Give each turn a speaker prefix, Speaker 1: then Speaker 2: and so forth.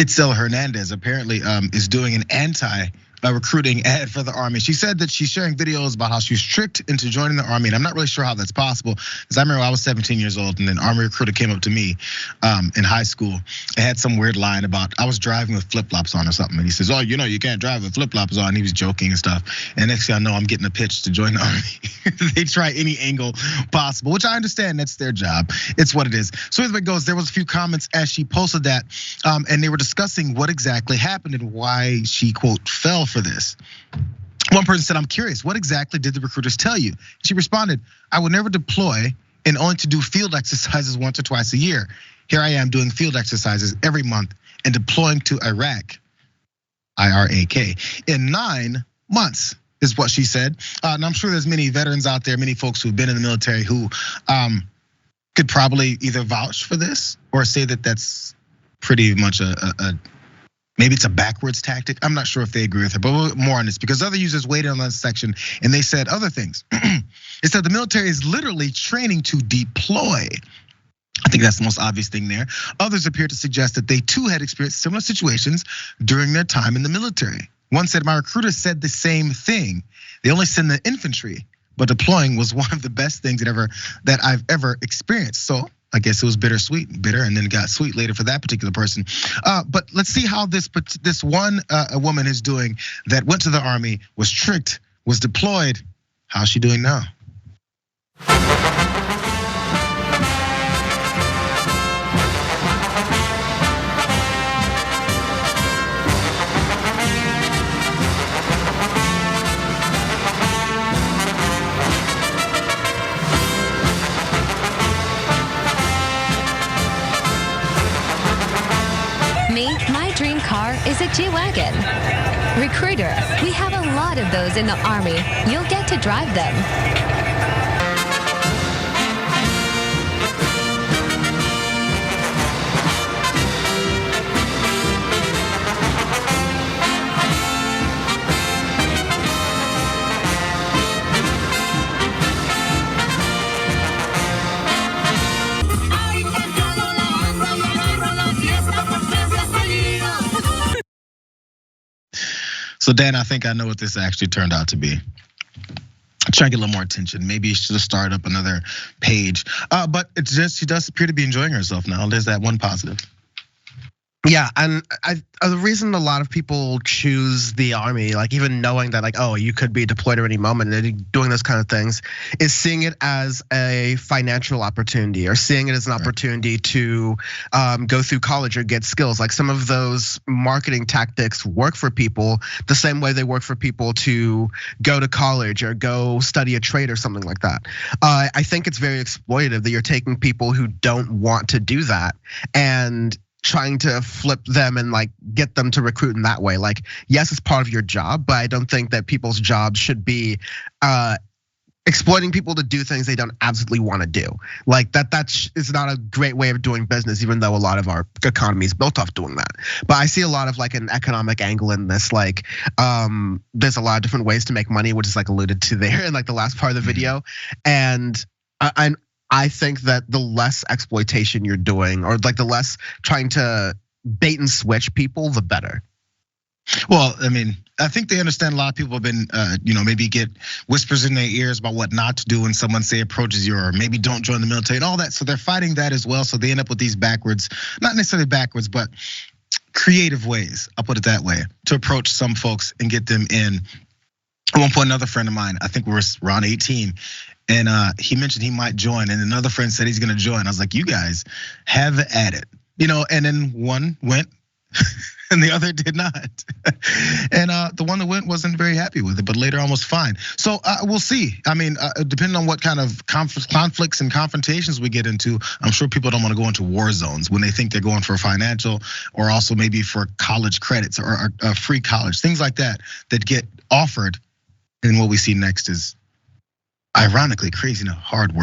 Speaker 1: Itzel Hernandez apparently is doing an anti-recruiting ad for the Army. She said that she's sharing videos about how she was tricked into joining the Army, and I'm not really sure how that's possible, because I remember I was 17 years old, and an Army recruiter came up to me in high school and had some weird line about I was driving with flip-flops on or something, and he says, "Oh, you know, you can't drive with flip-flops on." And he was joking and stuff, and next thing I know, I'm getting a pitch to join the Army. They try any angle possible, which I understand, that's their job. It's what it is. So as it goes, there was a few comments as she posted that, and they were discussing what exactly happened and why she, quote, fell for this. One person said, "I'm curious, what exactly did the recruiters tell you?" She responded, "I would never deploy and only to do field exercises once or twice a year. Here I am doing field exercises every month and deploying to Iraq, IRAK, in 9 months." Is what she said. And I'm sure there's many veterans out there, many folks who've been in the military who could probably either vouch for this or say that that's pretty much maybe it's a backwards tactic. I'm not sure if they agree with her, but more on this because other users weighed in on this section and they said other things. It said the military is literally training to deploy. I think that's the most obvious thing there. Others appear to suggest that they too had experienced similar situations during their time in the military. One said, "My recruiter said the same thing. They only send the infantry, but deploying was one of the best things that I've ever experienced." So I guess it was bittersweet, bitter, and then got sweet later for that particular person. But let's see how this one woman is doing that went to the Army, was tricked, was deployed. How's she doing now?
Speaker 2: My dream car is a G-Wagon. Recruiter, we have a lot of those in the Army. You'll get to drive them.
Speaker 1: So Dan, I think I know what this actually turned out to be. Trying to get a little more attention. Maybe you should have started up another page. But it's just, she does appear to be enjoying herself now. There's that one positive.
Speaker 3: Yeah, and the reason a lot of people choose the Army, like even knowing that like, oh, you could be deployed at any moment and doing those kind of things, is seeing it as a financial opportunity or seeing it as an opportunity to go through college or get skills. Like some of those marketing tactics work for people the same way they work for people to go to college or go study a trade or something like that. I think it's very exploitative that you're taking people who don't want to do that and trying to flip them and like get them to recruit in that way. Like, yes, it's part of your job, but I don't think that people's jobs should be exploiting people to do things they don't absolutely want to do. Like that is not a great way of doing business, even though a lot of our economy is built off doing that. But I see a lot of like an economic angle in this. Like there's a lot of different ways to make money, which is like alluded to there in like the last part of the video. And I think that the less exploitation you're doing, or like the less trying to bait and switch people, the better.
Speaker 1: Well, I mean, I think they understand a lot of people have been, maybe get whispers in their ears about what not to do when someone say approaches you, or maybe don't join the military and all that. So they're fighting that as well. So they end up with these backwards, not necessarily backwards, but creative ways, I'll put it that way, to approach some folks and get them in. At one point, another friend of mine, I think we were around 18, and he mentioned he might join, and another friend said he's gonna join. I was like, you guys have at it, and then one went and the other did not. And the one that went wasn't very happy with it, but later on was fine. So we'll see. I mean, depending on what kind of conflicts and confrontations we get into, I'm sure people don't want to go into war zones when they think they're going for financial or also maybe for college credits or free college, things like that get offered. And what we see next is ironically crazy and hard work.